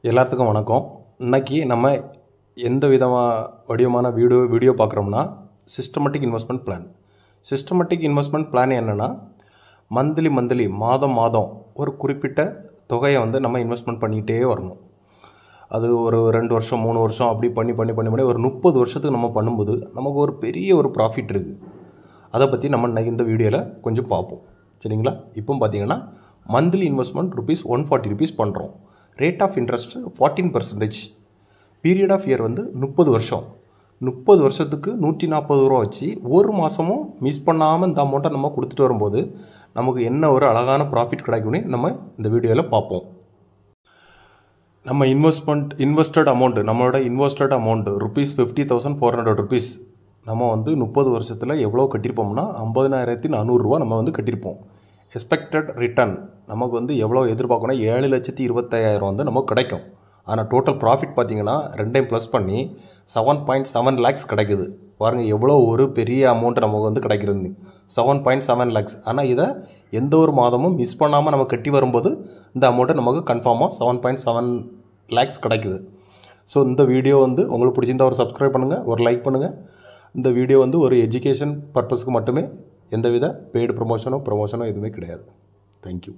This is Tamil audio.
எல்லாத்துக்கும் வணக்கம். இன்றைக்கி நம்ம எந்த வடிவமான வீடியோ பார்க்குறோம்னா systematic investment plan. Systematic investment plan என்னென்னா மந்த்லி மாதம் ஒரு குறிப்பிட்ட தொகையை நம்ம இன்வெஸ்ட்மெண்ட் பண்ணிகிட்டே வரணும். அது ஒரு 2 வருஷம் 3 வருஷம் அப்படி பண்ணி ஒரு 30 வருஷத்துக்கு நம்ம பண்ணும்போது நமக்கு ஒரு பெரிய ஒரு ப்ராஃபிட் இருக்குது. அதை பற்றி நம்ம இன்றைக்கி இந்த வீடியோவில் கொஞ்சம் பார்ப்போம். சரிங்களா? இப்போ பார்த்தீங்கன்னா மந்த்லி இன்வெஸ்ட்மெண்ட் ₹140 பண்ணுறோம். Rate of interest 14%. Period of year 30 வருஷம். 30 வருஷத்துக்கு ₹140 வச்சு ஒரு மாதமும் மிஸ் பண்ணாமல் இந்த அமௌண்ட்டை நம்ம கொடுத்துட்டு வரும்போது நமக்கு என்ன ஒரு அழகான ப்ராஃபிட் கிடைக்கும்னு நம்ம இந்த வீடியோவில் பார்ப்போம். நம்ம இன்வெஸ்டட் அமௌண்ட்டு, நம்மளோட இன்வெஸ்டட் அமௌண்ட்டு ₹50,400. நம்ம 30 வருஷத்தில் எவ்வளோ கட்டியிருப்போம்னா ₹50,400 நம்ம கட்டியிருப்போம். எக்ஸ்பெக்டட் ரிட்டர்ன் நமக்கு எவ்வளோ எதிர்பார்க்கணும், 7,25,000 நமக்கு கிடைக்கும். ஆனால் டோட்டல் ப்ராஃபிட் பார்த்தீங்கன்னா ரெண்டையும் ப்ளஸ் பண்ணி 7.7 lakhs கிடைக்குது. பாருங்கள் எவ்வளோ ஒரு பெரிய அமௌண்ட் நமக்கு கிடைக்கிறது, 7.7 lakhs. ஆனால் இதை எந்த ஒரு மாதமும் மிஸ் பண்ணாமல் நம்ம கட்டி வரும்போது இந்த அமௌண்ட்டை நமக்கு கன்ஃபார்மாக 7.7 lakhs கிடைக்குது. ஸோ இந்த வீடியோ உங்களுக்கு பிடிச்சிருந்தா ஒரு சப்ஸ்கிரைப் பண்ணுங்கள், ஒரு லைக் பண்ணுங்கள். இந்த வீடியோ ஒரு எஜுகேஷன் பர்பஸ்க்கு மட்டுமே, எந்தவித பெய்டு ப்ரொமோஷனோ எதுவுமே கிடையாது. தேங்க்யூ.